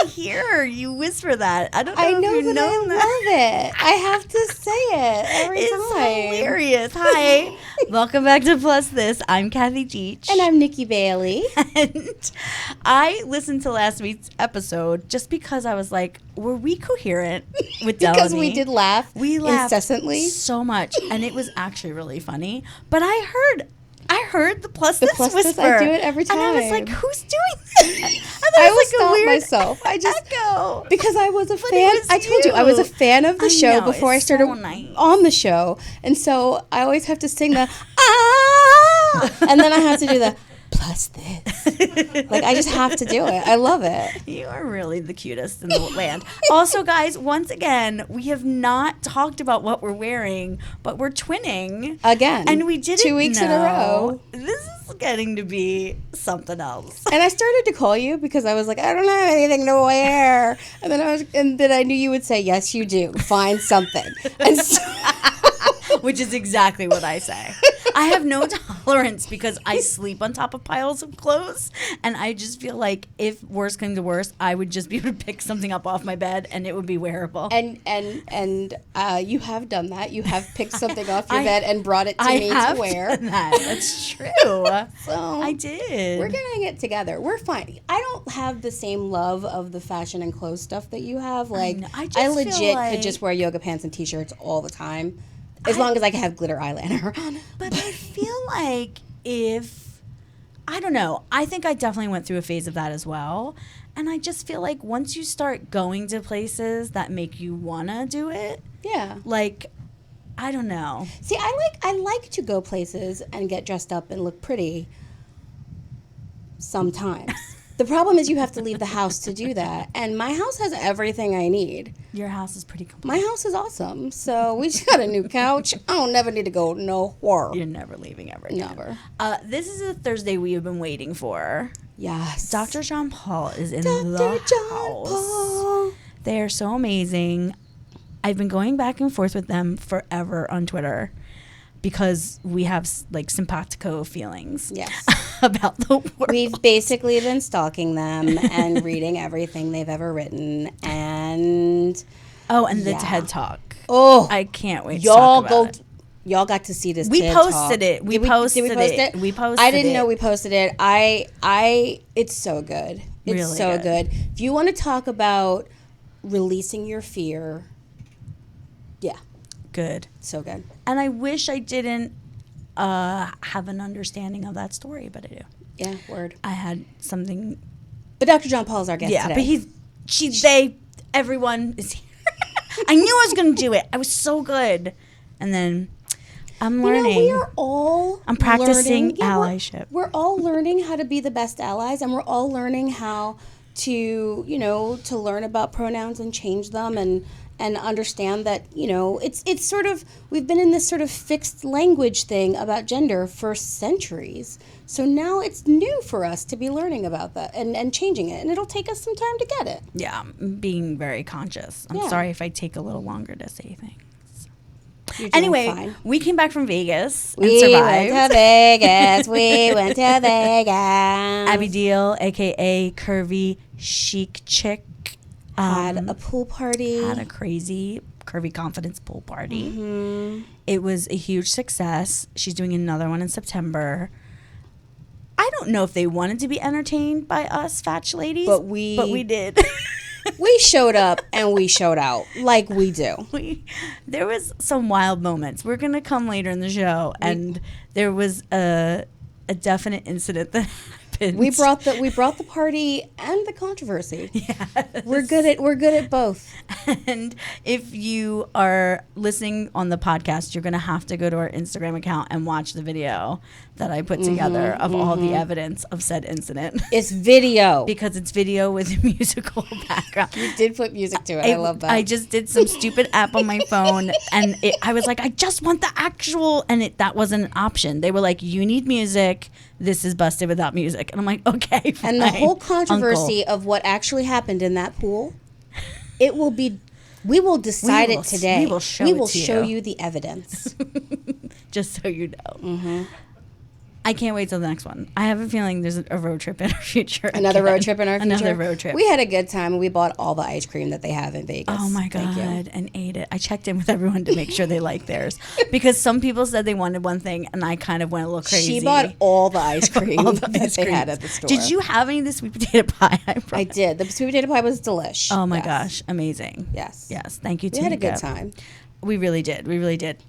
hear you whisper that. I don't know I if know, you but know I that. love it. I have to say it every It's time. hilarious. Hi. Welcome back to Plus This. I'm Kathy Geach. And I'm Nikki Bailey. And I listened to last week's episode just because I was like, were we coherent with Delaney? Because we did laugh We laughed incessantly. so much, and it was actually really funny. But I heard the Plus This whisper. I do it every time. And I was like, who's doing that? I will stop myself. I just echo. Because I was a But fan. it was I told you I was a fan of the show know, before I it's started so nice. on the show, and so I always have to sing the ah, and then I have to do the Plus This. Like, I just have to do it. I love it. You are really the cutest in the land. Also, guys, once again, we have not talked about what we're wearing, but we're twinning. Again. And we didn't 2 weeks in a row. This is getting to be something else. And I started to call you because I was like, I don't have anything to wear. And then I knew you would say, yes, you do. Find something. And so Which is exactly what I say. I have no tolerance because I sleep on top of piles of clothes, and I just feel like if worse came to worse, I would just be able to pick something up off my bed and it would be wearable. And you have done that. You have picked something off your bed and brought it to me to wear. Done that. That's true. So I did. We're getting it together. We're fine. I don't have the same love of the fashion and clothes stuff that you have. Like, I legit could just wear yoga pants and t-shirts all the time. As long as I can have glitter eyeliner on. But I feel like I don't know. I think I definitely went through a phase of that as well. And I just feel like once you start going to places that make you want to do it. Yeah. Like, I don't know. See, I like to go places and get dressed up and look pretty sometimes. The problem is you have to leave the house to do that. And my house has everything I need. Your house is pretty complete. My house is awesome. So we just got a new couch. I don't never need to go nowhere. You're never leaving ever again. Never. This is a Thursday we have been waiting for. Yes. Doctorjonpaul is in Dr. the John house. Paul. They are so amazing. I've been going back and forth with them forever on Twitter because we have like simpatico feelings. Yes. About the world. We've basically been stalking them and reading everything they've ever written, and the TED Talk. Oh, I can't wait to talk about it. Y'all got to see this. We TED posted Talk. it. Did we post it? We posted it. I didn't know we posted it. It's so good. It's really so good. If you want to talk about releasing your fear, yeah, good. So good. And I wish I didn't have an understanding of that story, but I do. Yeah, word. I had something. But Doctorjonpaul is our guest today. But everyone is here. I knew I was going to do it. I was so good. And then I'm learning. I'm practicing allyship. We're all learning how to be the best allies, and we're all learning how to learn about pronouns and change them and understand that, it's sort of, we've been in this sort of fixed language thing about gender for centuries. So now it's new for us to be learning about that and changing it. And it'll take us some time to get it. Yeah, I'm being very conscious. I'm sorry if I take a little longer to say things. Anyway, fine. We came back from Vegas and We survived. went to Vegas. We went to Vegas. Abby Deal, a.k.a. Curvy Chic Chick. Had a pool party. Had a crazy Curvy Confidence pool party. Mm-hmm. It was a huge success. She's doing another one in September. I don't know if they wanted to be entertained by us fat ladies, but we did. We showed up and we showed out like we do. There was some wild moments. We're going to come later in the show, and there was a definite incident that happened. We brought the party and the controversy. Yes. We're good at both. And if you are listening on the podcast, you're going to have to go to our Instagram account and watch the video that I put together of all the evidence of said incident. It's video. Because it's video with a musical background. You did put music to it. I love that. I just did some stupid app on my phone, and I was like, I just want the actual, and that wasn't an option. They were like, you need music. This is busted without music. And I'm like, okay, fine. And the whole controversy of what actually happened in that pool, we will decide it today. We will show you the evidence. Just so you know. Mm-hmm. I can't wait till the next one. I have a feeling there's a road trip in our future. Another road trip in our future. Another road trip. We had a good time. We bought all the ice cream that they have in Vegas. Oh my Thank you. God, and ate it. I checked in with everyone to make sure they liked theirs because some people said they wanted one thing, and I kind of went a little crazy. She bought all the ice cream that they had at the store. Did you have any of the sweet potato pie? I did. The sweet potato pie was delish. Oh my gosh, amazing. Yes. Yes, thank you, We had a good time. We really did. We really did.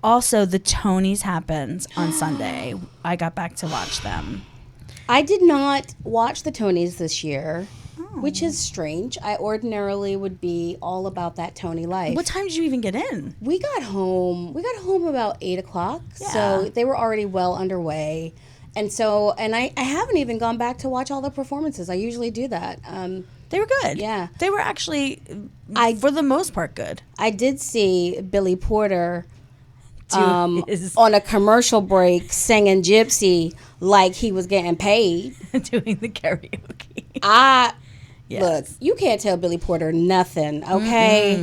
Also, the Tonys happened on Sunday. I got back to watch them. I did not watch the Tonys this year, which is strange. I ordinarily would be all about that Tony life. What time did you even get in? We got home about 8 o'clock, Yeah. so they were already well underway. And I haven't even gone back to watch all the performances. I usually do that. They were good. Yeah. They were actually, for the most part, good. I did see Billy Porter Doing on a commercial break singing Gypsy like he was getting paid. the karaoke. Look, you can't tell Billy Porter nothing, okay?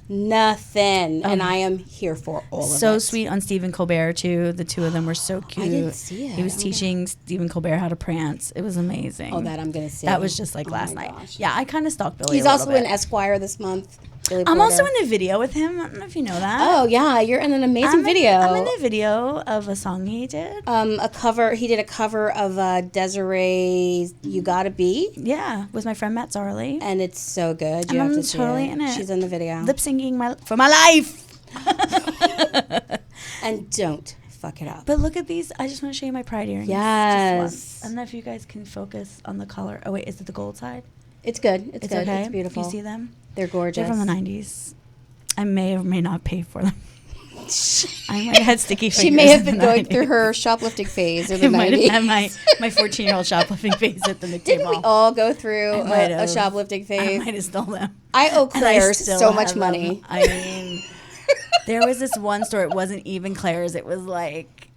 Nothing. And I am here for all of it. So sweet on Stephen Colbert, too. The two of them were so cute. I didn't see it. He was teaching Stephen Colbert how to prance. It was amazing. Oh, that I'm going to see. That was just like last night. Gosh. Yeah, I kind of stalked Billy He's a also little bit. in Esquire this month. Billy I'm Porter. also in a video with him. I don't know if you know that. Oh, yeah. You're in an amazing video. I'm in a video of a song he did. He did a cover of Desiree's You Gotta Be. Yeah, with my friend Matt Zarley. And it's so good. You And have I'm to see totally it. in it. She's in the video. Lip syncing for my life. And don't fuck it up. But look at these. I just want to show you my pride earrings. Yes. Just I don't know if you guys can focus on the color. Oh, wait, is it the gold side? It's good. It's good. Okay. It's beautiful. You see them? They're gorgeous. They're from the 90s. I may or may not pay for them. I might have had sticky fingers. She may have been in the going 90s. through her shoplifting phase in the I might 90s. have had my 14-year-old shoplifting phase at the McKay Didn't we Mall. all go through I might a have. shoplifting I phase? might have stolen them. I owe And I Claire's still so much have money. them. I mean, there was this one store. It wasn't even Claire's. It was like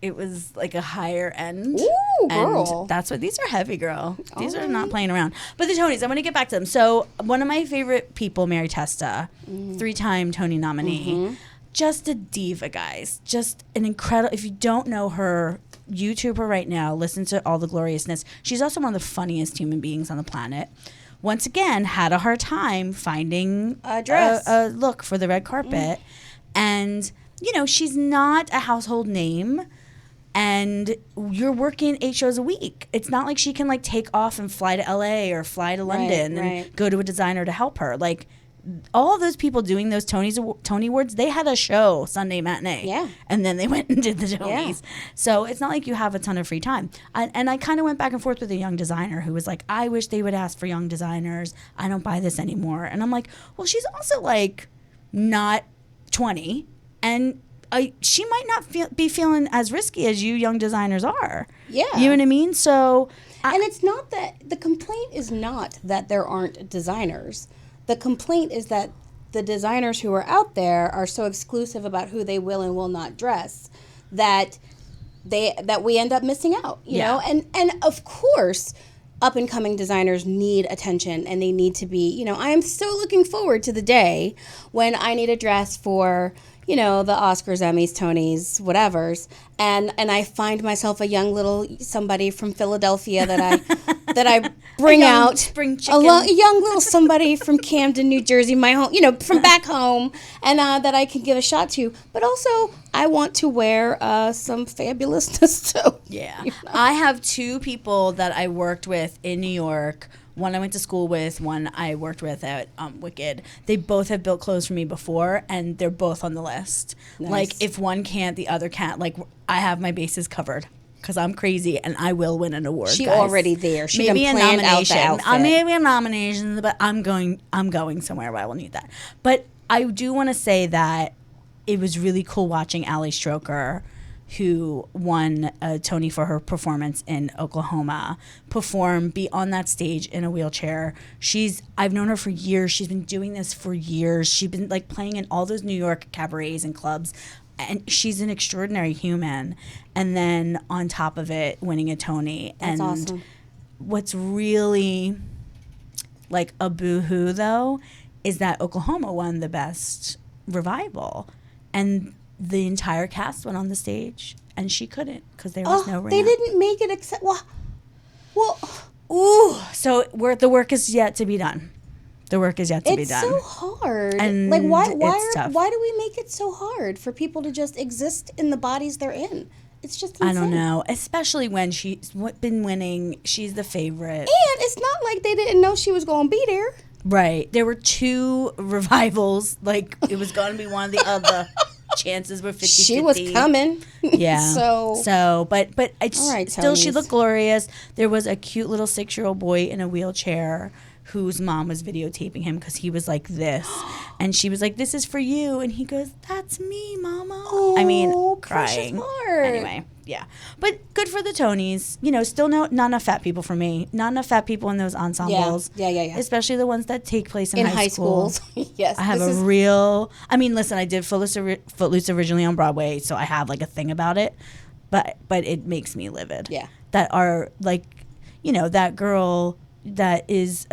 a higher end. Ooh, girl. And that's what these are heavy, girl. These are not playing around. But the Tonys, I want to get back to them. So one of my favorite people, Mary Testa, 3-time Tony nominee. Just a diva, guys. Just an incredible. If you don't know her, YouTube her right now. Listen to all the gloriousness. She's also one of the funniest human beings on the planet. Once again, had a hard time finding A dress. a look for the red carpet. And, she's not a household name. And you're working 8 shows a week. It's not like she can, take off and fly to LA or fly to London and go to a designer to help her. All of those people doing those Tony Awards, they had a show Sunday matinee. Yeah. And then they went and did the Tonys. Yeah. So it's not like you have a ton of free time. And I kind of went back and forth with a young designer who was like, I wish they would ask for young designers. I don't buy this anymore. And I'm like, well, she's also not 20. And she might not be feeling as risky as you young designers are. Yeah. You know what I mean? So. And it's not that, the complaint is not that there aren't designers. The complaint is that the designers who are out there are so exclusive about who they will and will not dress that we end up missing out, you know? And of course, up and coming designers need attention and they need to be, I am so looking forward to the day when I need a dress for, the Oscars, Emmys, Tonys, whatevers, and I find myself a young little somebody from Philadelphia that I bring out, spring a chicken. young little somebody from Camden, New Jersey, my home, from back home, and that I can give a shot to. But also, I want to wear some fabulousness too. Yeah. I have 2 people that I worked with in New York. One I went to school with, one I worked with at Wicked. They both have built clothes for me before, and they're both on the list. Nice. If one can't, the other can't. I have my bases covered because I'm crazy, and I will win an award. She guys. already there. She maybe done a planned nomination. out the outfit. Maybe a nomination, but I'm going somewhere where I will need that. But I do want to say that it was really cool watching Allie Stroker, who won a Tony for her performance in Oklahoma, be on that stage in a wheelchair. I've known her for years. She's been doing this for years. She's been playing in all those New York cabarets and clubs. And she's an extraordinary human. And then on top of it, winning a Tony. That's and awesome. What's really a boo-hoo, though, is that Oklahoma won the best revival. And the entire cast went on the stage, and she couldn't because there was no ramp. They didn't make it except well. Ooh, so the work is yet to be done. The work is yet to be done. It's so hard. And like why tough. why do we make it so hard for people to just exist in the bodies they're in? It's just insane. I don't know, especially when she's been winning. She's the favorite. And it's not like they didn't know she was going to be there. Right. There were 2 revivals. Like, it was going to be one or the other. Chances were 50-50. She was coming. Yeah. But All right, still, she Tonys. looked glorious. There was a cute little 6-year-old boy in a wheelchair whose mom was videotaping him because he was like this. And she was like, "This is for you." And he goes, "That's me, Mama." Oh, I mean, precious crying. heart. Anyway, yeah. But good for the Tonys. You know, still not enough fat people for me. Not enough fat people in those ensembles. Yeah. Especially the ones that take place in high school. schools. Yes. I have I mean, listen, I did Footloose originally on Broadway, so I have like a thing about it, but it makes me livid. Yeah. That are like, you know, that girl that is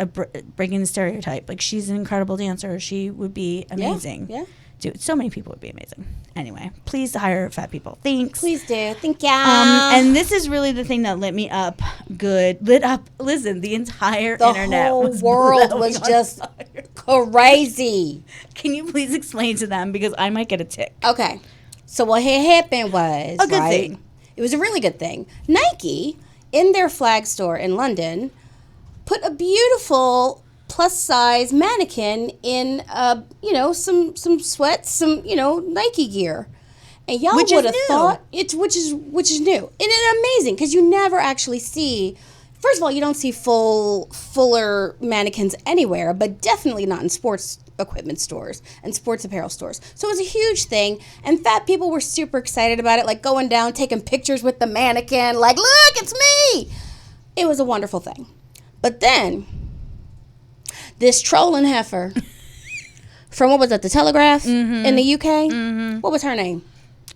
breaking the stereotype. Like, she's an incredible dancer. She would be amazing. Yeah. Dude, so many people would be amazing. Anyway, please hire fat people. Thanks. Please do. Thank you. And this is really the thing that lit me up good. Lit up, listen, the entire internet whole was world blowing was on just fire. crazy. Can you please explain to them, because I might get a tick. Okay. So what had happened was A good thing. It was a really good thing. Nike, in their flag store in London, put a beautiful plus size mannequin in some sweats, some Nike gear. And y'all Which would is have new. thought which is new. And it's amazing because you never actually see. First of all, you don't see fuller mannequins anywhere, but definitely not in sports equipment stores and sports apparel stores. So it was a huge thing, and fat people were super excited about it, like going down, taking pictures with the mannequin, like, look, it's me. It was a wonderful thing. But then, this trolling heifer from, what was it, the Telegraph in the UK? What was her name?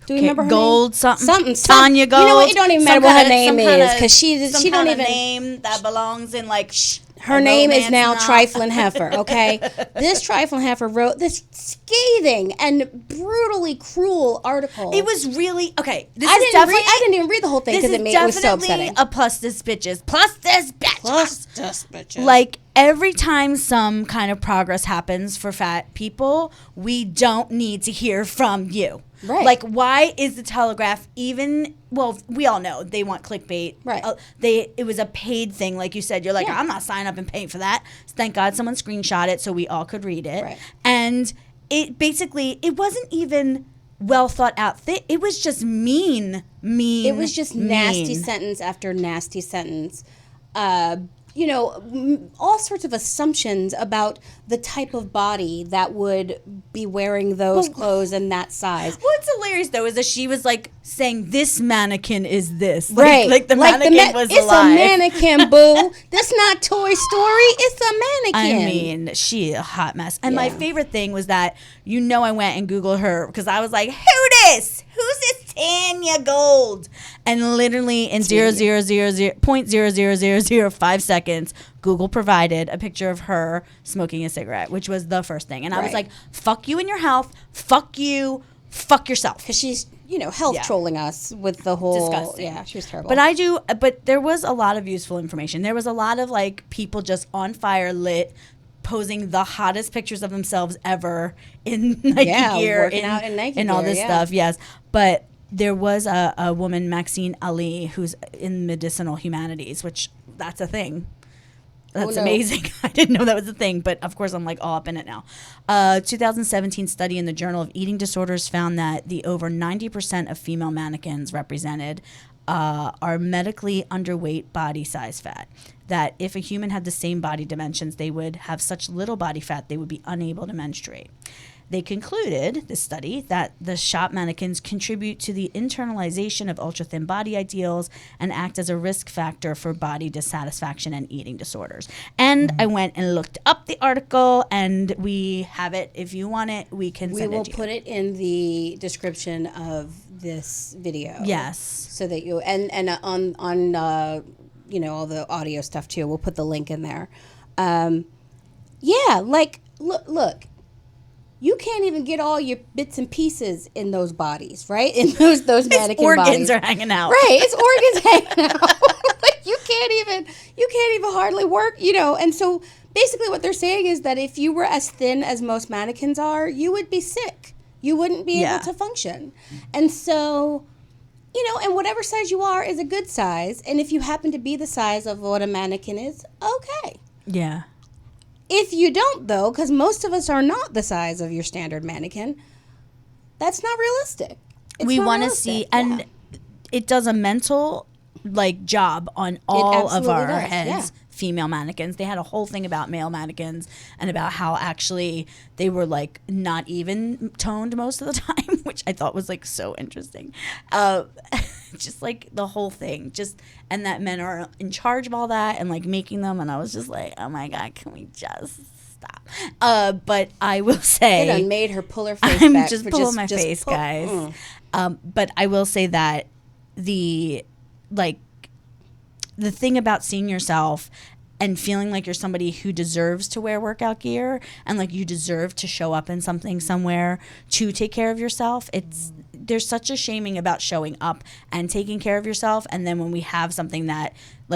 Do you remember her Gold, name? something. Tanya Gold. You know what? It don't even matter what her name is, because she some don't kind even of name that belongs in like. Her name is now Trifling Heifer, okay? This Trifling Heifer wrote this scathing and brutally cruel article. It was really okay. I didn't even read the whole thing because it was so upsetting. A plus this bitches. Plus this bitches. Plus this bitches. Like, every time some kind of progress happens for fat people, we don't need to hear from you. Right. Like, why is the Telegraph even? Well, we all know they want clickbait. Right. It was a paid thing, like you said. You're like, Yeah. I'm not signing up and paying for that. Thank God someone screenshot it so we all could read it. Right. And it basically, it wasn't even well thought out. It was just mean. It was just nasty sentence after nasty sentence. All sorts of assumptions about the type of body that would be wearing those clothes and that size. What's hilarious, though, is that she was, like, saying, this mannequin is this. Right. Like the mannequin was it's alive. It's a mannequin, boo. That's not Toy Story. It's a mannequin. I mean, she a hot mess. And my Yeah. favorite thing was that, I went and Googled her because I was like, who this? Who's this Tanya Gold? And literally in 0.00005 seconds, Google provided a picture of her smoking a cigarette, which was the first thing. And I was Right. like, fuck you and your health. Fuck you. Fuck yourself. Because she's, health trolling us with the whole. Disgusting. Yeah, she was terrible. But there was a lot of useful information. There was a lot of like people just on fire, lit, posing the hottest pictures of themselves ever in Nike gear, working out in Nike and all gear, this stuff. Yes, but there was a woman, Maxine Ali, who's in medicinal humanities, which that's a thing. That's amazing. I didn't know that was a thing, but of course I'm like all up in it now. 2017 study in the Journal of Eating Disorders found that the over 90% of female mannequins represented are medically underweight body size fat. That if a human had the same body dimensions, they would have such little body fat they would be unable to menstruate. They concluded, this study, that the shop mannequins contribute to the internalization of ultra-thin body ideals and act as a risk factor for body dissatisfaction and eating disorders. And I went and looked up the article, and we have it. If you want it, we can send it to you. We will put it in the description of this video. Yes. So that you, and on all the audio stuff too. We'll put the link in there. Look. you can't even get all your bits and pieces in those bodies, right? In those mannequin organs bodies. are hanging out. Right, it's organs hanging out. Like you can't even hardly work, And so basically what they're saying is that if you were as thin as most mannequins are, you would be sick. You wouldn't be able to function. And so, and whatever size you are is a good size. And if you happen to be the size of what a mannequin is, okay. Yeah. If you don't, though, because most of us are not the size of your standard mannequin, that's not realistic. We want to see, and it does a mental job on all of our heads. Female mannequins. They had a whole thing about male mannequins and about how actually they were not even toned most of the time, which I thought was so interesting. Just the whole thing, and that men are in charge of all that and making them. And I was just oh my God, can we just stop? But I will say, it done made her pull her face I'm back. just pulling my face, guys. But I will say that the thing about seeing yourself and feeling like you're somebody who deserves to wear workout gear and you deserve to show up in something somewhere to take care of yourself, there's such a shaming about showing up and taking care of yourself, and then when we have something that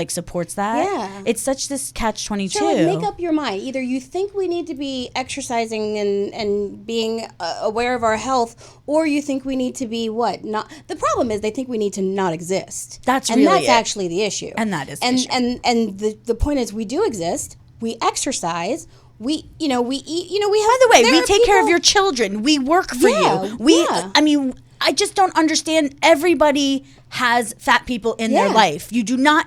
supports that, it's such this catch-22. So make up your mind. Either you think we need to be exercising and being aware of our health, or you think we need to be not. The problem is they think we need to not exist. That's actually the issue. And that is the issue. And the point is we do exist. We exercise. We eat. We have. By the way, we take care of your children. We work for you. I mean, I just don't understand. Everybody has fat people in their life. You do not.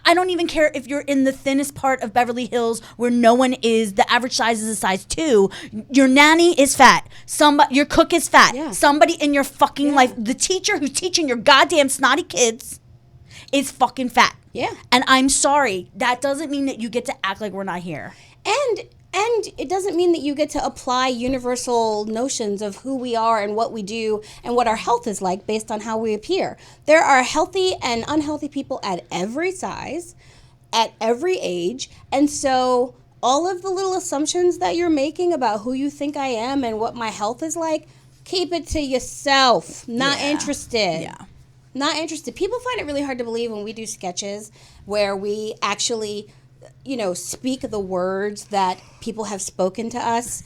I don't even care if you're in the thinnest part of Beverly Hills where no one is. The average size is a size 2. Your nanny is fat. Your cook is fat. Yeah. Somebody in your fucking life. The teacher who's teaching your goddamn snotty kids is fucking fat. Yeah. And I'm sorry. That doesn't mean that you get to act like we're not here. And it doesn't mean that you get to apply universal notions of who we are and what we do and what our health is like based on how we appear. There are healthy and unhealthy people at every size, at every age. And so all of the little assumptions that you're making about who you think I am and what my health is like, keep it to yourself. Not interested. Yeah. Not interested. People find it really hard to believe when we do sketches where we actually speak the words that people have spoken to us,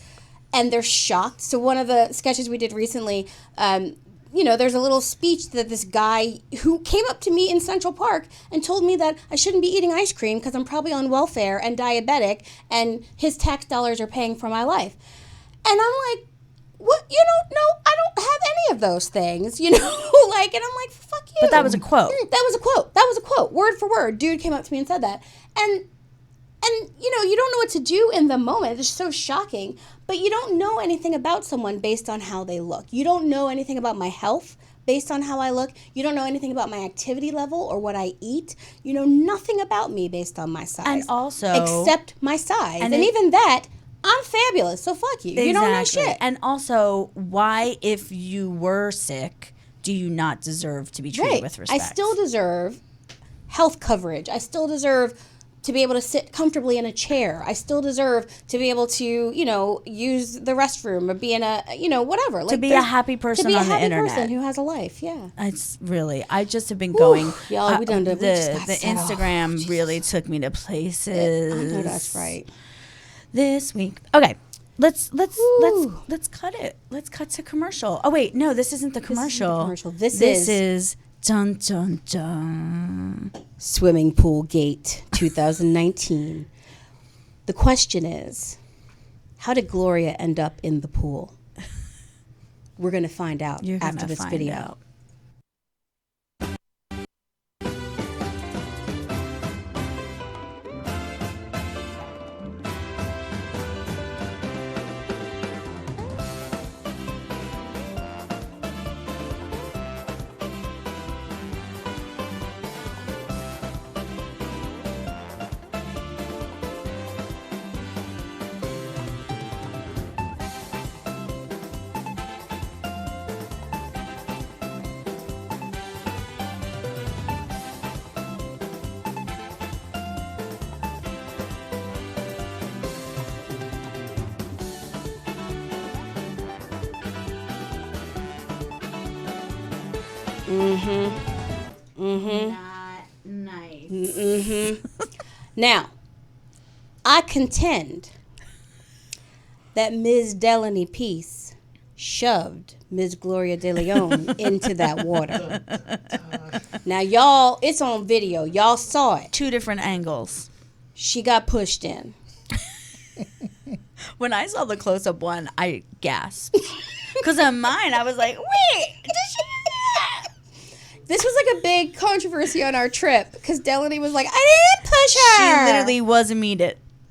and they're shocked. So one of the sketches we did recently, there's a little speech that this guy who came up to me in Central Park and told me that I shouldn't be eating ice cream because I'm probably on welfare and diabetic, and his tax dollars are paying for my life. And I'm like, what? No, I don't have any of those things, and I'm like, fuck you. But that was a quote. That was a quote, word for word. Dude came up to me and said that. And you don't know what to do in the moment. It's so shocking. But you don't know anything about someone based on how they look. You don't know anything about my health based on how I look. You don't know anything about my activity level or what I eat. You know nothing about me based on my size. And also... except my size. And even that, I'm fabulous. So fuck you. Exactly. You don't know shit. And also, why, if you were sick, do you not deserve to be treated with respect? I still deserve health coverage. I still deserve to be able to sit comfortably in a chair. I still deserve to be able to, use the restroom or be in a, whatever. To be a happy person on the internet. To be a happy person who has a life, yeah. It's really, I just have been going. Y'all, we done the Instagram really took me to places. I know that's right. This week. Okay. Let's cut it. Let's cut to commercial. Oh wait, no, this isn't the commercial. This is dun dun dun. Swimming Pool Gate 2019. The question is, how did Gloria end up in the pool? We're going to find out after this video. Not nice. Now, I contend that Ms. Delaney Peace shoved Ms. Gloria De Leon into that water. Now, y'all, it's on video. Y'all saw it. 2 different angles. She got pushed in. When I saw the close-up one, I gasped. Because on mine, I was like, wait, did she do that? This was like a big controversy on our trip because Delaney was like, I didn't push her. She literally wasn't me.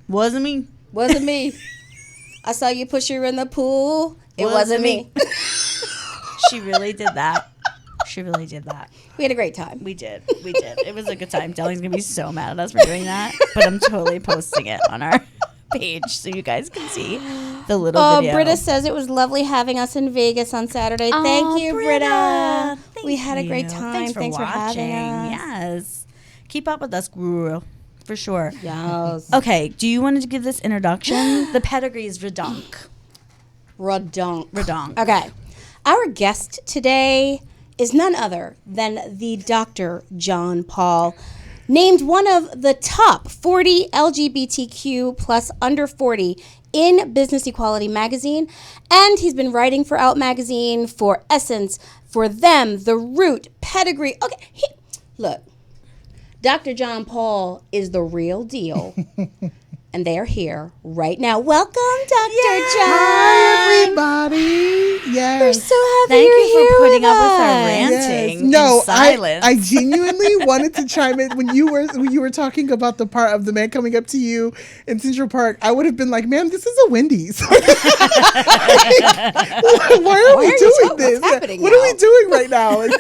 Wasn't me. Wasn't me. I saw you push her in the pool. It wasn't me. She really did that. She really did that. We had a great time. We did. It was a good time. Delaney's going to be so mad at us for doing that. But I'm totally posting it on our page so you guys can see the little video. Britta says it was lovely having us in Vegas on Saturday. Thank you, Britta. We had a great time. Thanks for watching. Having us. Yes. Keep up with us, girl. For sure. Yes. Okay. Do you want to give this introduction? The pedigree is redonk. Redonk. Okay. Our guest today is none other than the Doctorjonpaul, named one of the top 40 LGBTQ plus under 40 in Business Equality magazine, and he's been writing for Out magazine, for Essence, for Them, The Root, Pedigree. Okay, look, Doctorjonpaul is the real deal. And they are here right now. Welcome, Dr. John. Hi, everybody. Yes. We're so happy Thank you're you here for putting with up with our us. ranting No, in silence. I genuinely wanted to chime in when you were talking about the part of the man coming up to you in Central Park. I would have been like, "Ma'am, this is a Wendy's. Why are we doing this? What are we doing right now? Like,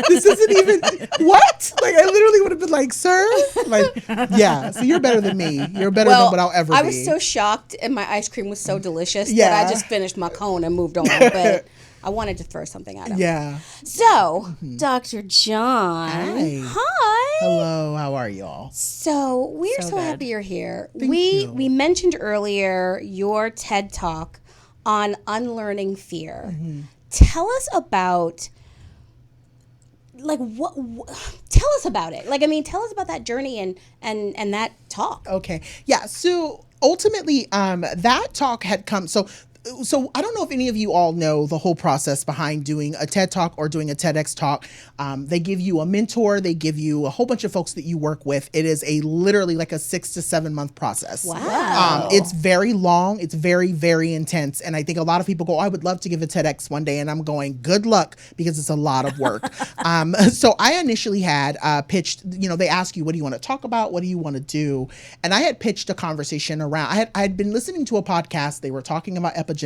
this isn't even what? Like, I literally would have been like, sir, like, yeah. So you're better than me. You're better than what I'll ever be. I was so shocked, and my ice cream was so delicious Yeah. that I just finished my cone and moved on. But I wanted to throw something at him. Yeah. So, Dr. John. Hi. Hello. How are y'all? So, we're so good. happy you're here. Thank you. We mentioned earlier your TED Talk on unlearning fear. Tell us about tell us about it. Tell us about that journey and that talk. Okay. Yeah. So ultimately, that talk had come. So I don't know if any of you all know the whole process behind doing a TED Talk or doing a TEDx talk. They give you a mentor. They give you a whole bunch of folks that you work with. It is literally like a 6 to 7 month process. Wow. It's very long. It's very, very intense. And I think a lot of people go, I would love to give a TEDx one day. And I'm going, good luck, because it's a lot of work. So I initially had pitched, they ask you, what do you want to talk about? What do you want to do? And I had pitched a conversation around, I had been listening to a podcast. They were talking about epigenetics.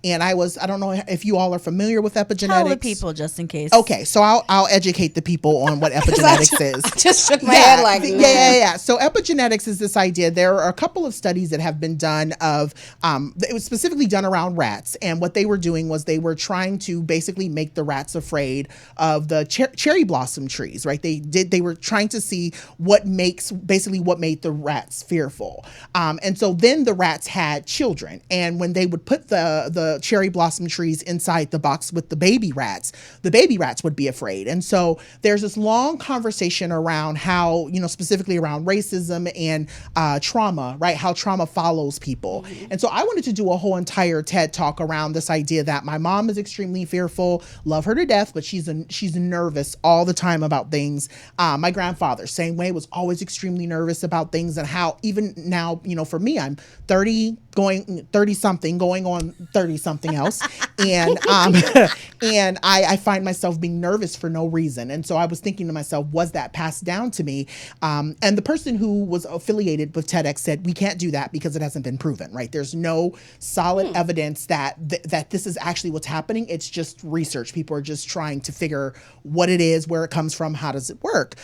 And I don't know if you all are familiar with epigenetics. Tell the people just in case. Okay, so I'll educate the people on what epigenetics is. I just shook my head like, yeah. So epigenetics is this idea. There are a couple of studies that have been done of, it was specifically done around rats. And what they were doing was they were trying to basically make the rats afraid of the cherry blossom trees, right? They were trying to see what made the rats fearful. And so then the rats had children. And when they would put the cherry blossom trees inside the box with the baby rats would be afraid. And so there's this long conversation around how, specifically around racism and trauma, right? How trauma follows people. Mm-hmm. And so I wanted to do a whole entire TED talk around this idea that my mom is extremely fearful, love her to death, but she's nervous all the time about things. My grandfather, same way, was always extremely nervous about things, and how even now, for me, I'm 30 something, going on 30 something else. And, and I find myself being nervous for no reason. And so I was thinking to myself, was that passed down to me? And the person who was affiliated with TEDx said, we can't do that because it hasn't been proven, right? There's no solid evidence that this is actually what's happening. It's just research. People are just trying to figure what it is, where it comes from, how does it work?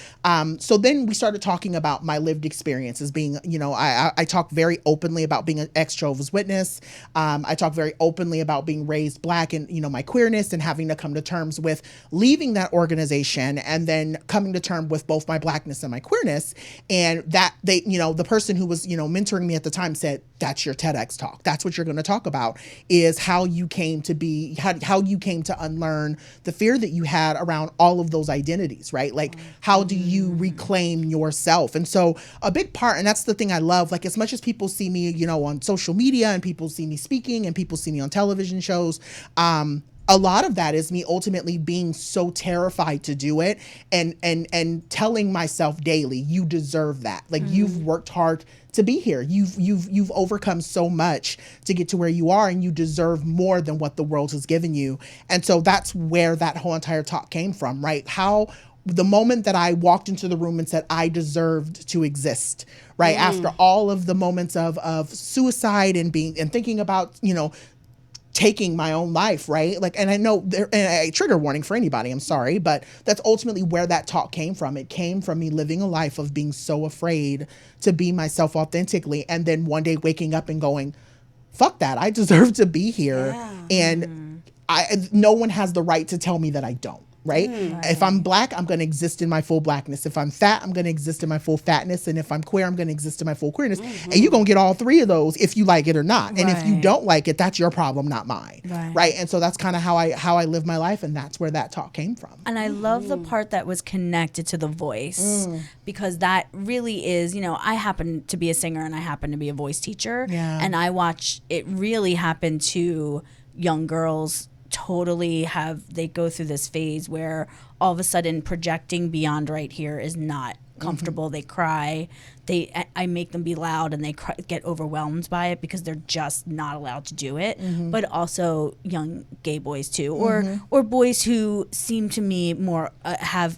So then we started talking about my lived experiences being, I talk very openly about being an ex-Jehovah's Witness. I talk very openly about being raised Black and, my queerness, and having to come to terms with leaving that organization and then coming to terms with both my Blackness and my queerness. And that the person who was, mentoring me at the time said, that's your TEDx talk. That's what you're going to talk about, is how you came to be, how you came to unlearn the fear that you had around all of those identities, right? Like, how do you reclaim yourself? And so a big part, and that's the thing I love, like, as much as people see me, on social media, and people see me speaking, and people see me on television shows, a lot of that is me ultimately being so terrified to do it, and telling myself daily, you deserve that. Like, you've worked hard to be here. You've overcome so much to get to where you are, and you deserve more than what the world has given you. And so that's where that whole entire talk came from, right? How the moment that I walked into the room and said I deserved to exist, right? After all of the moments of suicide and thinking about, taking my own life, right? Like, and I know and a trigger warning for anybody, I'm sorry, but that's ultimately where that talk came from. It came from me living a life of being so afraid to be myself authentically. And then one day waking up and going, fuck that. I deserve to be here. Yeah. And no one has the right to tell me that I don't. Right? If I'm Black, I'm going to exist in my full Blackness. If I'm fat, I'm going to exist in my full fatness. And if I'm queer, I'm going to exist in my full queerness. And you're going to get all three of those if you like it or not. And if you don't like it, that's your problem, not mine. Right? And so that's kind of how I live my life. And that's where that talk came from. And I love the part that was connected to the voice, because that really is, I happen to be a singer and I happen to be a voice teacher. Yeah. And I watch it really happen to young girls. Totally they go through this phase where all of a sudden projecting beyond right here is not comfortable. They cry. I make them be loud, and they get overwhelmed by it because they're just not allowed to do it. But also young gay boys too, or boys who seem to me more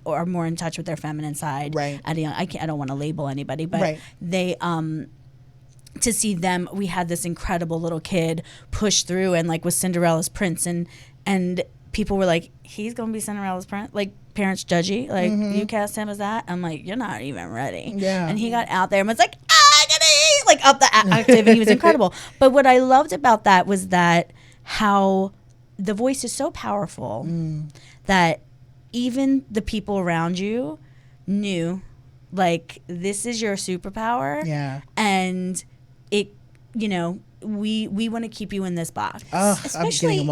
are more in touch with their feminine side. Right. I don't want to label anybody, but they to see them, we had this incredible little kid push through and like was Cinderella's prince, and people were like, he's gonna be Cinderella's prince, like parents judgy, like you cast him as that. I'm like, you're not even ready. Yeah. And he got out there and was like, like up the activity. He was incredible. But what I loved about that was that how the voice is so powerful that even the people around you knew, like, this is your superpower. Yeah. And it, we want to keep you in this box. Especially, in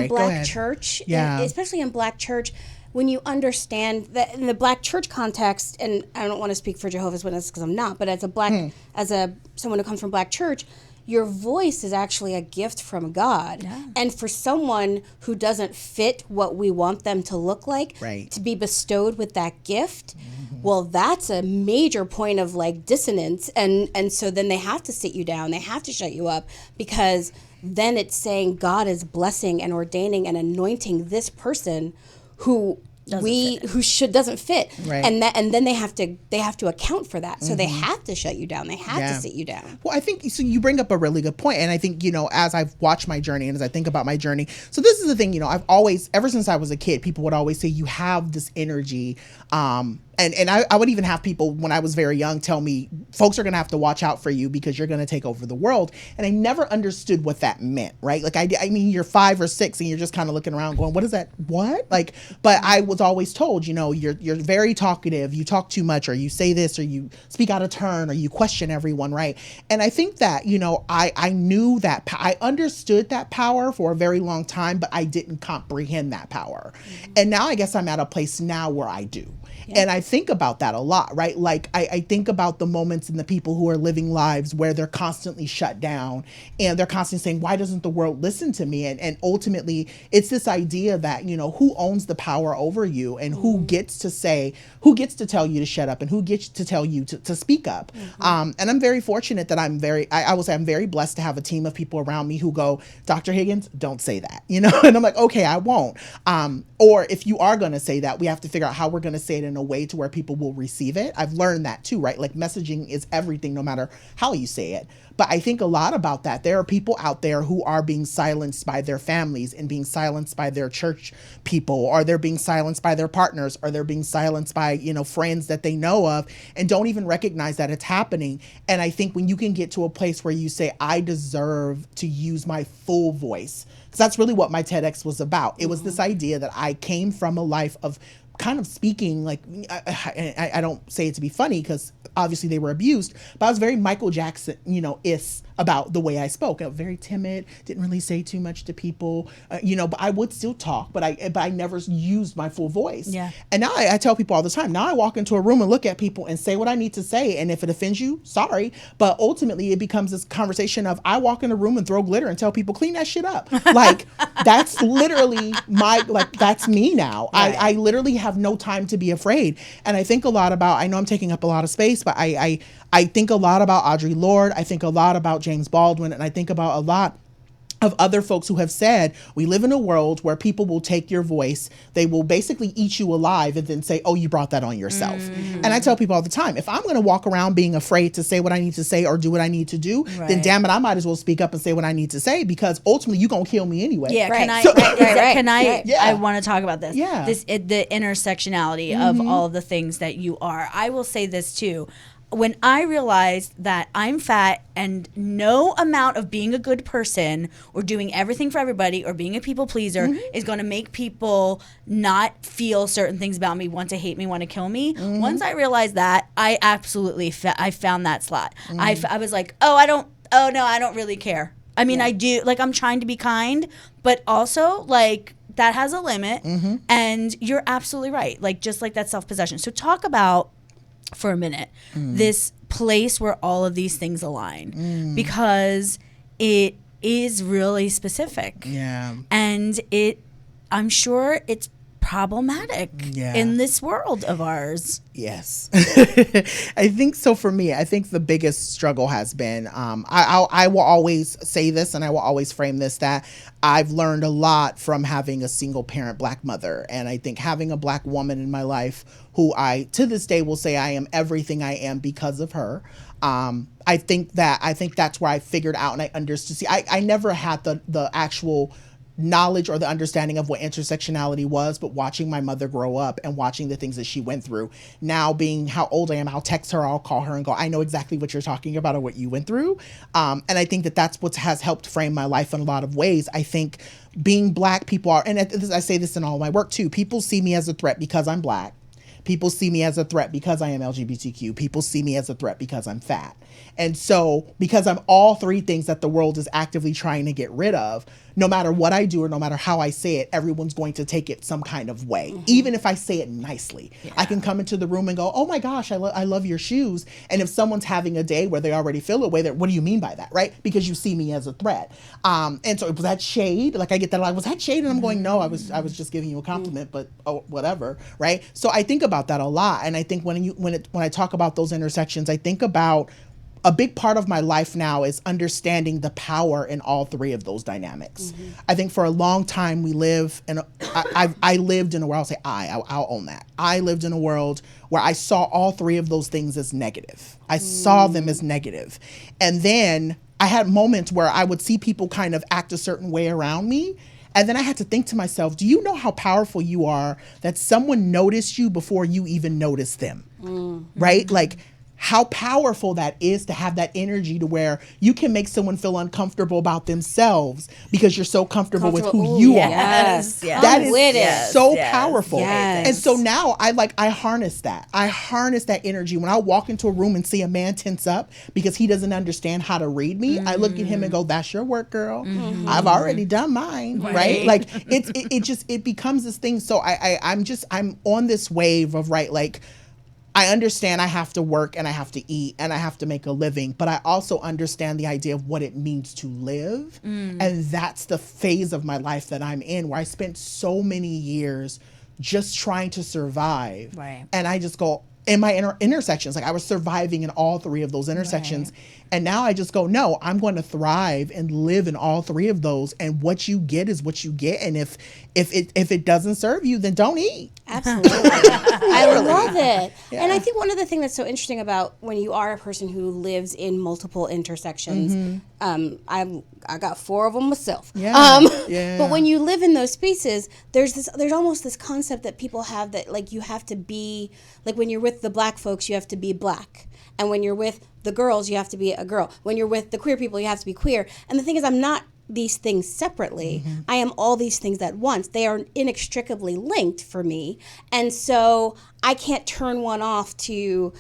Black church. Yeah. Especially in Black church, when you understand that in the Black church context, and I don't want to speak for Jehovah's Witnesses because I'm not, but as a Black, someone who comes from Black church, your voice is actually a gift from God. Yeah. And for someone who doesn't fit what we want them to look like, to be bestowed with that gift, well, that's a major point of like dissonance. And so then they have to sit you down. They have to shut you up, because then it's saying God is blessing and ordaining and anointing this person who doesn't fit, and then they have to account for that. So they have to shut you down. They have to sit you down. Well, I think so. You bring up a really good point, and I think as I've watched my journey and as I think about my journey. So this is the thing. I've always, ever since I was a kid, people would always say you have this energy. And I would even have people when I was very young tell me, folks are going to have to watch out for you because you're going to take over the world. And I never understood what that meant, right? Like, I mean, you're 5 or 6 and you're just kind of looking around going, what is that? What? Like, but I was always told, you're very talkative, you talk too much, or you say this, or you speak out of turn, or you question everyone, right? And I think that, I knew that, I understood that power for a very long time, but I didn't comprehend that power. And now I guess I'm at a place now where I do. Yeah. And I think about that a lot, right? Like, I think about the moments and the people who are living lives where they're constantly shut down and they're constantly saying, why doesn't the world listen to me? And ultimately, it's this idea that, who owns the power over you, and who gets to tell you to shut up, and who gets to tell you to speak up. And I'm very fortunate that I will say I'm very blessed to have a team of people around me who go, Dr. Higgins, don't say that, and I'm like, okay, I won't. Or if you are going to say that, we have to figure out how we're going to say it in in a way to where people will receive it. I've learned that too, right? Like messaging is everything, no matter how you say it. But I think a lot about that. There are people out there who are being silenced by their families and being silenced by their church people, or they're being silenced by their partners, or they're being silenced by, friends that they know of, and don't even recognize that it's happening. And I think when you can get to a place where you say, I deserve to use my full voice, because that's really what my TEDx was about. It was this idea that I came from a life of kind of speaking, like, I don't say it to be funny because obviously they were abused, but I was very Michael Jackson, is about the way I spoke. I was very timid, didn't really say too much to people, but I would still talk, but I never used my full voice. Yeah. And now I tell people all the time, now I walk into a room and look at people and say what I need to say. And if it offends you, sorry. But ultimately it becomes this conversation of I walk in a room and throw glitter and tell people, clean that shit up. Like, that's literally that's me now. Right. I literally have no time to be afraid. And I think a lot about, I know I'm taking up a lot of space, but I think a lot about Audre Lorde. I think a lot about James Baldwin. And I think about a lot of other folks who have said, we live in a world where people will take your voice, they will basically eat you alive and then say, oh, you brought that on yourself. And I tell people all the time, if I'm going to walk around being afraid to say what I need to say or do what I need to do, then damn it, I might as well speak up and say what I need to say, because ultimately you're going to kill me anyway. Yeah, right. I want to talk about this. Yeah. The intersectionality of all the things that you are. I will say this too. When I realized that I'm fat and no amount of being a good person or doing everything for everybody or being a people pleaser is going to make people not feel certain things about me, want to hate me, want to kill me. Once I realized that, I absolutely I found that slot. I was like, I don't really care. I mean, I do, like, I'm trying to be kind, but also, like, that has a limit. And you're absolutely right. Like, just like that self-possession. So talk about, for a minute, this place where all of these things align, because it is really specific. Yeah. And I'm sure it's problematic in this world of ours. Yes. I think so. For me, I think the biggest struggle has been, I will always say this and I will always frame this, that I've learned a lot from having a single parent Black mother. And I think having a Black woman in my life who I, to this day, will say I am everything I am because of her. I think that's where I figured out and I understood. See, I never had the actual knowledge or the understanding of what intersectionality was, but watching my mother grow up and watching the things that she went through, now being how old I am, I'll text her, I'll call her and go, I know exactly what you're talking about or what you went through. And I think that's what has helped frame my life in a lot of ways. I think being Black, people are, and I say this in all my work too, people see me as a threat because I'm Black. People see me as a threat because I am LGBTQ. People see me as a threat because I'm fat. And so, because I'm all three things that the world is actively trying to get rid of, no matter what I do or no matter how I say it, everyone's going to take it some kind of way. Even if I say it nicely. I can come into the room and go, oh my gosh, I love your shoes. And if someone's having a day where they already feel a way, what do you mean by that, right? Because you see me as a threat. And so was that shade? Like, I get that, like, was that shade? And I'm going, no, I was just giving you a compliment, but whatever, right? So I think about that a lot. And I think when I talk about those intersections, I think about a big part of my life now is understanding the power in all three of those dynamics. I think for a long time I lived in a world, I'll say I'll own that. I lived in a world where I saw all three of those things as negative. I saw them as negative. And then I had moments where I would see people kind of act a certain way around me. And then I had to think to myself, do you know how powerful you are that someone noticed you before you even noticed them? Right? Like, how powerful that is to have that energy to where you can make someone feel uncomfortable about themselves because you're so comfortable with who you are. That is so powerful. And so now I harness that. I harness that energy. When I walk into a room and see a man tense up because he doesn't understand how to read me, I look at him and go, that's your work, girl. I've already done mine. Right? Like, it becomes this thing. So I'm on this wave of, like, I understand I have to work and I have to eat and I have to make a living, but I also understand the idea of what it means to live. And that's the phase of my life that I'm in, where I spent so many years just trying to survive. Right. And I just go, in my intersections, like, I was surviving in all three of those intersections. And now I just go, no, I'm going to thrive and live in all three of those. And what you get is what you get. And if it doesn't serve you, then don't eat. Absolutely. I love it. Yeah. And I think one of the things that's so interesting about when you are a person who lives in multiple intersections, I got 4 of them myself. Yeah. But when you live in those spaces, there's almost this concept that people have that like you have to be like when you're with the black folks, you have to be black. And when you're with the girls, you have to be a girl. When you're with the queer people, you have to be queer. And the thing is, I'm not these things separately. I am all these things at once. They are inextricably linked for me. And so I can't turn one off to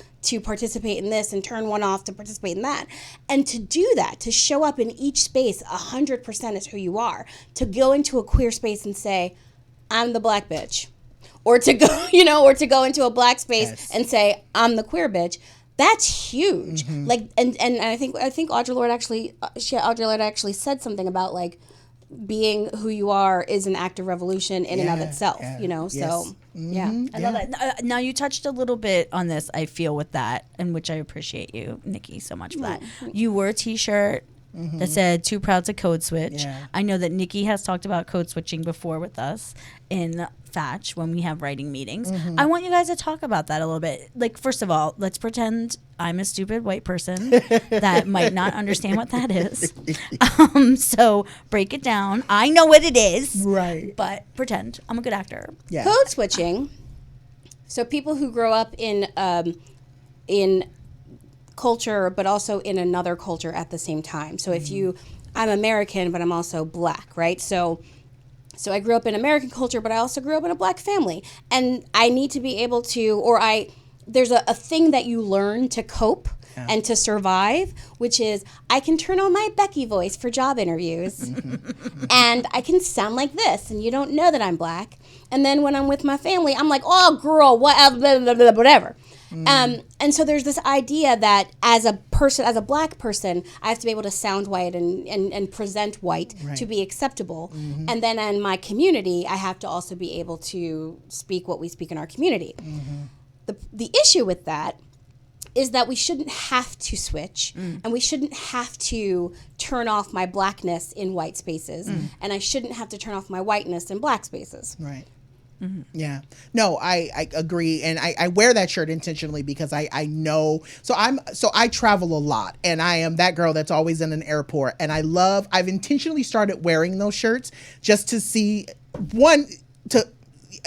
participate in this and turn one off to participate in that. And to do that, to show up in each space 100% is who you are. To go into a queer space and say, I'm the black bitch. Or to go, or to go into a black space and say, I'm the queer bitch. That's huge. Like, and I think Audre Lorde actually said something about like being who you are is an act of revolution in and of itself. So I love that. Now you touched a little bit on this, I feel, with that, and which I appreciate you, Nikki, so much for that. You wore a T-shirt that said "Too Proud to Code Switch." Yeah. I know that Nikki has talked about code switching before with us in Fatch when we have writing meetings. I want you guys to talk about that a little bit. Like, first of all, let's pretend I'm a stupid white person that might not understand what that is. So break it down. I know what it is, Right. but pretend I'm a good actor. Yeah. code switching. So people who grow up in culture, but also in another culture at the same time. So if I'm American, but I'm also black, right? So I grew up in American culture, but I also grew up in a black family. And I need to be able to, there's a thing that you learn to cope and to survive, which is I can turn on my Becky voice for job interviews and I can sound like this and you don't know that I'm black. And then when I'm with my family, I'm like, oh girl, whatever. And so there's this idea that as a black person, I have to be able to sound white and present white to be acceptable. And then in my community, I have to also be able to speak what we speak in our community. The issue with that is that we shouldn't have to switch and we shouldn't have to turn off my blackness in white spaces and I shouldn't have to turn off my whiteness in black spaces. Right. Yeah. No, I agree. And I wear that shirt intentionally because I know, so I travel a lot and I am that girl that's always in an airport. And I've intentionally started wearing those shirts just to see,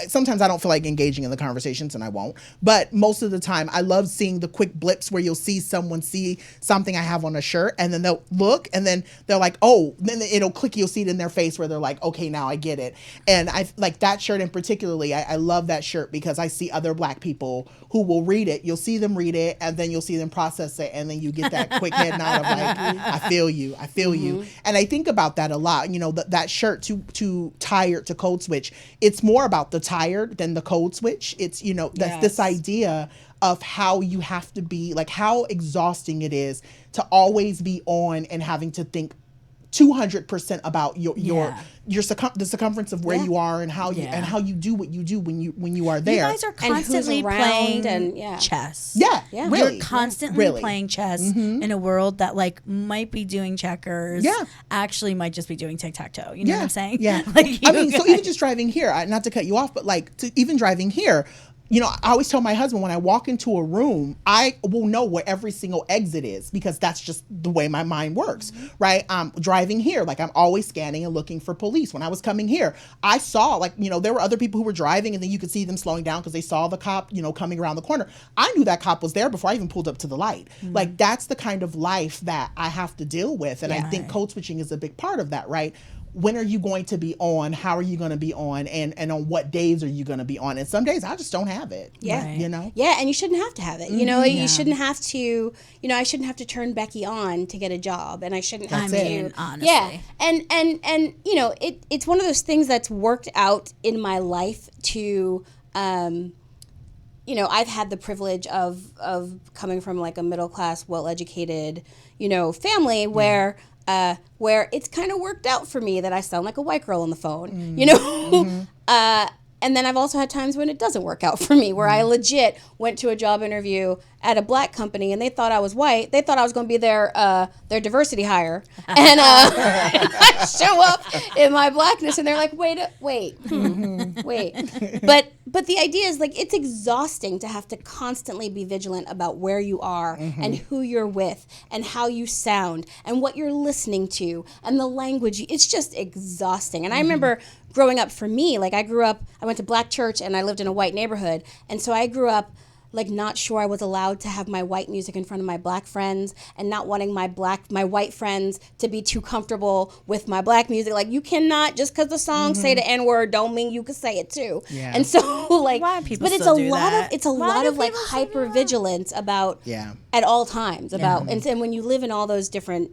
sometimes I don't feel like engaging in the conversations and I won't, but most of the time I love seeing the quick blips where you'll see someone see something I have on a shirt and then they'll look and then they're like, oh, then it'll click, you'll see it in their face where they're like, okay, now I get it. And I like that shirt in particularly, I love that shirt because I see other black people who will read it. You'll see them read it and then you'll see them process it and then you get that quick head nod of like, I feel you. And I think about that a lot, that shirt too tired to code switch. It's more about the tired than the code switch. It's that's this idea of how you have to be, like how exhausting it is to always be on and having to think 200% about the circumference of where you are and how you do what you do when you are there. You guys are constantly playing chess. Yeah. Really. You're constantly playing chess in a world that like might be doing checkers. Yeah. Actually might just be doing tic-tac-toe. You know what I'm saying? Yeah. So even just driving here, not to cut you off, but like even driving here, I always tell my husband when I walk into a room, I will know where every single exit is because that's just the way my mind works, right? Driving here, like I'm always scanning and looking for police. When I was coming here, I saw there were other people who were driving and then you could see them slowing down because they saw the cop, coming around the corner. I knew that cop was there before I even pulled up to the light. Like that's the kind of life that I have to deal with. And I think code switching is a big part of that, right? When are you going to be on? How are you going to be on? And on what days are you going to be on? And some days I just don't have it. Yeah. Right. Yeah, and you shouldn't have to have it. You shouldn't have to, I shouldn't have to turn Becky on to get a job. And I shouldn't have to. Honestly. Yeah. And it's one of those things that's worked out in my life to, I've had the privilege of coming from like a middle class, well-educated, family where it's kind of worked out for me that I sound like a white girl on the phone, and then I've also had times when it doesn't work out for me, where I legit went to a job interview at a black company, and they thought I was white. They thought I was going to be their diversity hire, and I show up in my blackness, and they're like, wait. But the idea is, like, it's exhausting to have to constantly be vigilant about where you are and who you're with and how you sound and what you're listening to and the language. It's just exhausting. And I remember growing up, for me, like, I went to black church and I lived in a white neighborhood. And so I grew up like not sure I was allowed to have my white music in front of my black friends and not wanting my white friends to be too comfortable with my black music. Like, you cannot, just because the songs say the N-word don't mean you can say it too. Yeah. And so, like, but it's a lot of like hyper-vigilance about at all times about, and when you live in all those different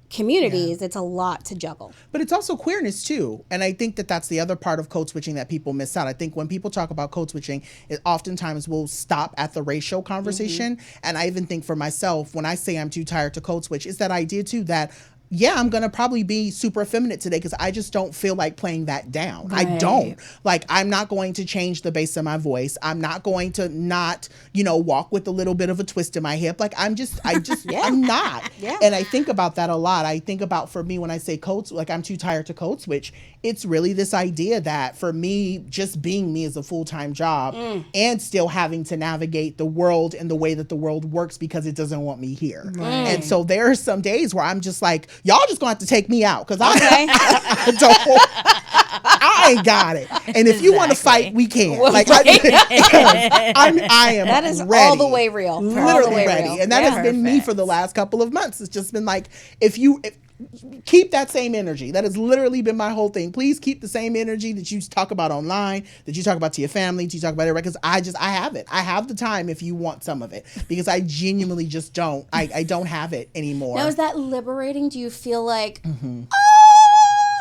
communities, it's a lot to juggle. But it's also queerness too, and I think that that's the other part of code switching that people miss out. I think when people talk about code switching, it oftentimes will stop at the racial conversation. And I even think for myself, when I say I'm too tired to code switch, it's that idea too that I'm going to probably be super effeminate today because I just don't feel like playing that down. Right. I don't. Like, I'm not going to change the bass of my voice. I'm not going to not, walk with a little bit of a twist in my hip. Like, I'm not. Yeah. And I think about that a lot. I think about, for me, when I say I'm too tired to code switch, it's really this idea that for me, just being me is a full-time job and still having to navigate the world in the way that the world works because it doesn't want me here. And so there are some days where I'm just like, y'all just gonna have to take me out because I ain't got it. And if you want to fight, we can. Like, I am. That is ready, all the way real. Literally ready. Real. And that has been me for the last couple of months. It's just been like, if keep that same energy. That has literally been my whole thing. Please keep the same energy that you talk about online, that you talk about to your family, that you talk about everywhere, because I have it. I have the time if you want some of it, because I genuinely just don't. I don't have it anymore. Now, is that liberating? Do you feel like, I'm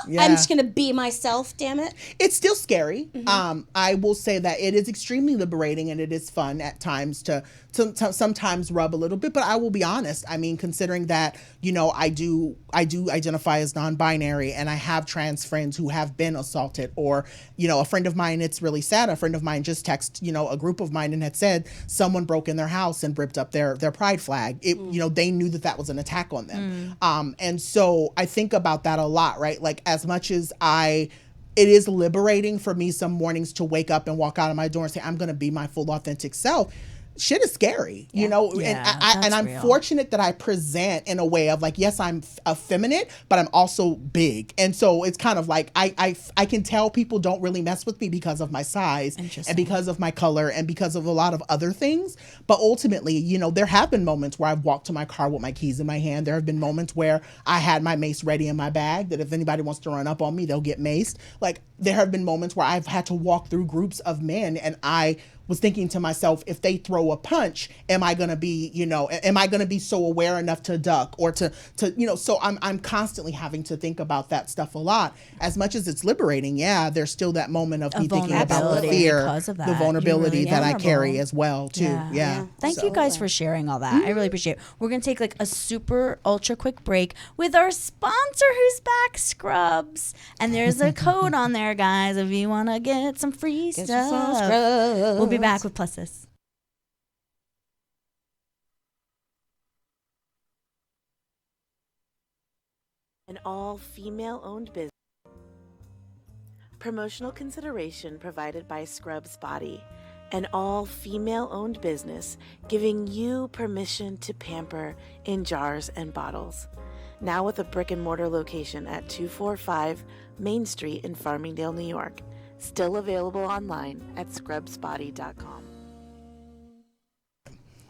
just going to be myself, damn it? It's still scary. I will say that it is extremely liberating, and it is fun at times to sometimes rub a little bit, but I will be honest. I mean, considering that, I do identify as non-binary, and I have trans friends who have been assaulted, or, a friend of mine, it's really sad. A friend of mine just texted, a group of mine and had said someone broke in their house and ripped up their pride flag. They knew that was an attack on them. And so I think about that a lot, right? Like, as much as it is liberating for me some mornings to wake up and walk out of my door and say, I'm going to be my full authentic self. Shit is scary, and I'm fortunate that I present in a way of like, yes, I'm effeminate, but I'm also big. And so it's kind of like, I can tell people don't really mess with me because of my size and because of my color and because of a lot of other things. But ultimately, there have been moments where I've walked to my car with my keys in my hand. There have been moments where I had my mace ready in my bag, that if anybody wants to run up on me, they'll get maced. Like, there have been moments where I've had to walk through groups of men, and I was thinking to myself, if they throw a punch, am I going to be so aware enough to duck or to so I'm constantly having to think about that stuff a lot. As much as it's liberating, there's still that moment of me thinking about the fear, the vulnerability that I carry as well too. Yeah. Thank you guys for sharing all that. I really appreciate it. We're going to take like a super ultra quick break with our sponsor who's back, Scrubs. And there's a code on there, guys, if you want to get some free stuff. We'll be back with Plus This. An all-female owned business. Promotional consideration provided by Scrubs Body, an all-female owned business giving you permission to pamper in jars and bottles. Now with a brick-and-mortar location at 245 Main Street in Farmingdale, New York. Still available online at scrubsbody.com.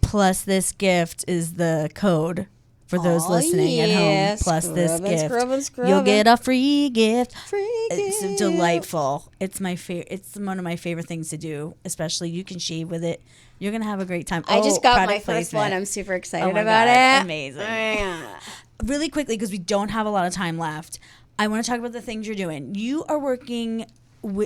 Plus This Gift is the code for those listening at home. Plus This Gift. You'll get a free gift. It's delightful. It's my favorite. It's one of my favorite things to do, especially you can shave with it. You're going to have a great time. I just got my first one. I'm super excited about it. Amazing. Really quickly, because we don't have a lot of time left, I want to talk about the things you're doing. You are working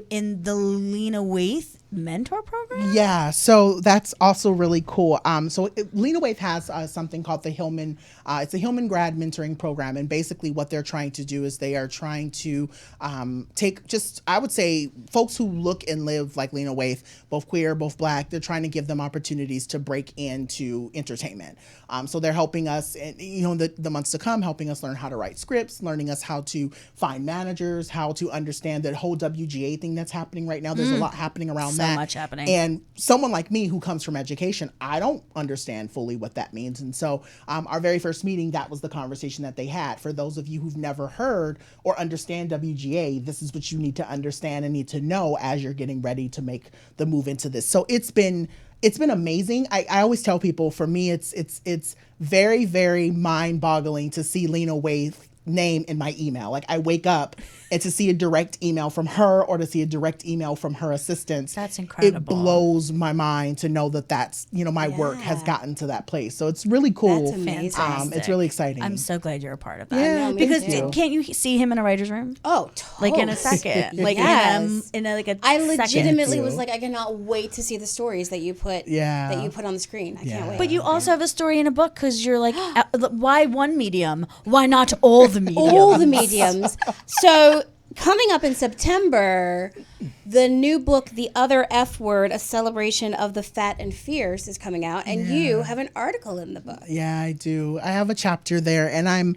in the Lena Waithe mentor program? Yeah, so that's also really cool. Lena Waithe has something called the Hillman. It's a Hillman grad mentoring program, and basically what they're trying to do is they are trying to take just, I would say, folks who look and live like Lena Waithe, both queer, both Black. They're trying to give them opportunities to break into entertainment. So they're helping us, and the months to come, helping us learn how to write scripts, learning us how to find managers, how to understand the whole WGA thing that's happening right now. There's a lot happening around So that. much happening. And someone like me who comes from education, I don't understand fully what that means. And so our very first meeting, that was the conversation that they had. For those of you who've never heard or understand WGA, this is what you need to understand and need to know as you're getting ready to make the move into this. So it's been amazing. I always tell people, for me, it's very, very mind-boggling to see Lena Waithe name in my email. Like, I wake up and to see a direct email from her or to see a direct email from her assistants. That's incredible. It blows my mind to know that that's, my work has gotten to that place. So it's really cool. That's amazing. Fantastic. It's really exciting. I'm so glad you're a part of that. Yeah, because me too. can't you see him in a writer's room? Oh, totally. Like in a second. Like Yes. in a like a I second. legitimately was like, I cannot wait to see the stories that you put on the screen. I can't wait. But you also have a story in a book, because you're like, why one medium? Why not all the mediums? all the mediums. So coming up in September, the new book, The Other F Word, A Celebration of the Fat and Fierce, is coming out, and you have an article in the book. Yeah, I do. I have a chapter there, and I'm.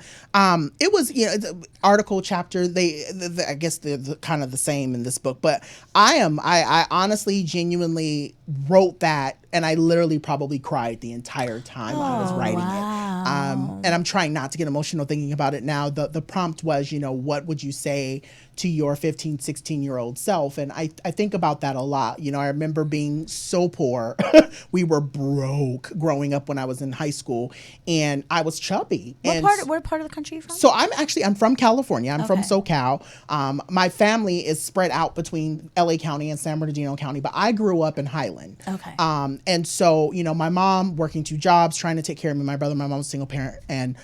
It was the article chapter. I guess they're kind of the same in this book, but I honestly, genuinely wrote that, and I literally probably cried the entire time I was writing it. And I'm trying not to get emotional thinking about it now. The prompt was, what would you say to your 15, 16-year-old self? And I think about that a lot. I remember being so poor. We were broke growing up when I was in high school, and I was chubby. What part of the country are you from? So I'm from California. I'm from SoCal. My family is spread out between LA County and San Bernardino County, but I grew up in Highland. Okay. And so, my mom working 2 jobs, trying to take care of me, my brother, my mom's a single parent, and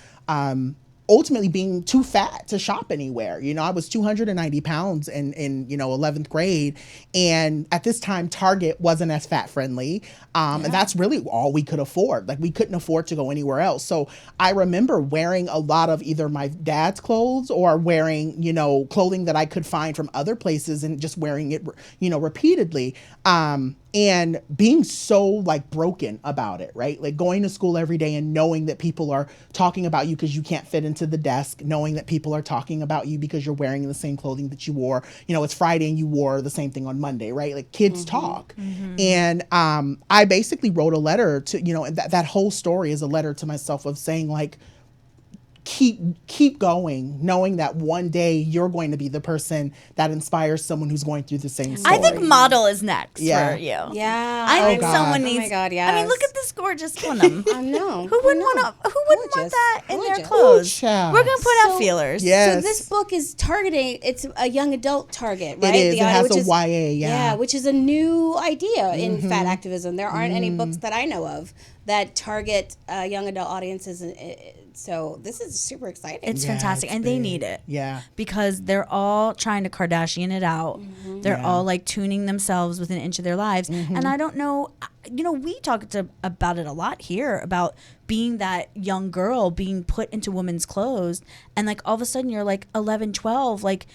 ultimately being too fat to shop anywhere. I was 290 pounds in 11th grade. And at this time, Target wasn't as fat friendly. And that's really all we could afford. Like, we couldn't afford to go anywhere else. So I remember wearing a lot of either my dad's clothes or wearing, clothing that I could find from other places and just wearing it, repeatedly. And being so like broken about it, right? Like going to school every day and knowing that people are talking about you because you can't fit into the desk, knowing that people are talking about you because you're wearing the same clothing that you wore. It's Friday and you wore the same thing on Monday, right? Like, kids talk. And I basically wrote a letter to, and that whole story is a letter to myself of saying, like, keep going, knowing that one day you're going to be the person that inspires someone who's going through the same story. I think model is next for you. Yeah. I think God. someone Oh needs. my God, yes. I mean, look at this gorgeous Punim. I know. Who wouldn't want Gorgeous. that in their Gorgeous. clothes? Ooh, child. We're gonna put out So- feelers. Yes. So this book is targeting, it's a young adult target, right? It is. It has which a YA, Yeah, which is a new idea in fat activism. There aren't any books that I know of that target young adult audiences. So this is super exciting. It's Yeah, fantastic, it's and they big. need it. Yeah. Because they're all trying to Kardashian it out. They're all like tuning themselves within an inch of their lives. And I don't know, we talk about it a lot here about being that young girl being put into women's clothes, and like all of a sudden you're like 11, 12, like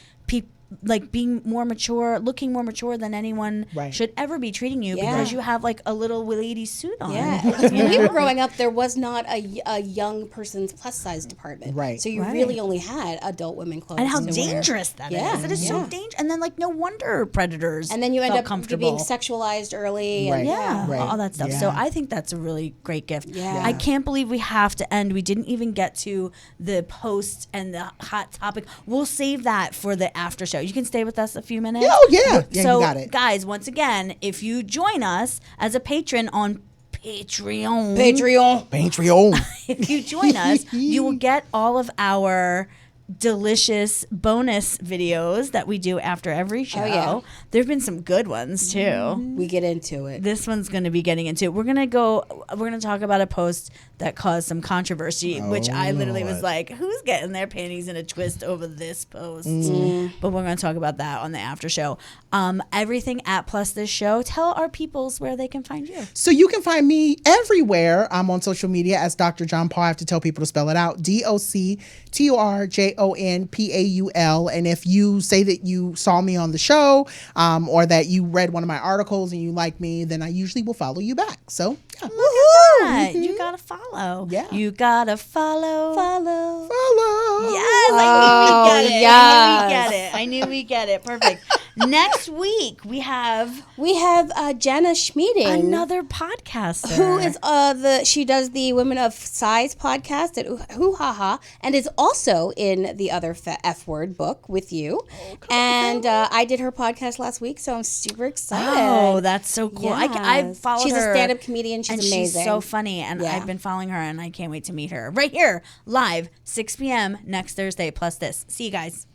like being more mature, looking more mature than anyone should ever be treating you because you have like a little lady suit on. Yeah, because when we were growing up, there was not a young person's plus size department. Right. So you really only had adult women clothes. And how to wear. dangerous that is. Yeah. It is so dangerous. And then like no wonder predators And then you end felt up comfortable. being sexualized early. Right. And, Yeah, Right. all that stuff. So Yeah. I think that's a really great gift. Yeah. I can't believe we have to end. We didn't even get to the post and the hot topic. We'll save that for the after show. You can stay with us a few minutes. Oh, yeah. Yeah, So, you got it. guys, once again, if you join us as a patron on Patreon, Patreon. if you join us, you will get all of our delicious bonus videos that we do after every show. yeah. There have been some good ones too. We get into it. This one's going to be getting into it. We're going to talk about a post that caused some controversy, which I literally was like, who's getting their panties in a twist over this post? But we're going to talk about that on the after show. Everything at Plus This Show. Tell our peoples where they can find you. So you can find me everywhere. I'm on social media as Dr. John Paul. I have to tell people to spell it out. DoctorJonpaul. And if you say that you saw me on the show or that you read one of my articles and you like me, then I usually will follow you back. So, yeah. That. You got to follow. Yeah. You got to follow. Follow. Follow. Yes, I knew we get it. Perfect. Next week we have Jenna Schmieding, another podcaster who is she does the Women of Size podcast at Hoo Ha Ha, and is also in the other F Word book with you. And I did her podcast last week, so I'm super excited. Oh, that's so cool. I followed She's her. a stand-up comedian. She's amazing. She's so funny, and I've been following her, and I can't wait to meet her right here live 6 p.m. next Thursday. Plus this. See you guys.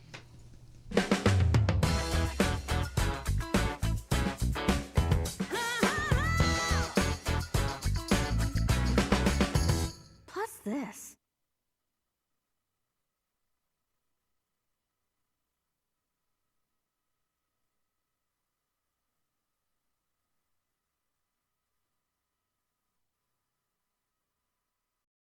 Plus this.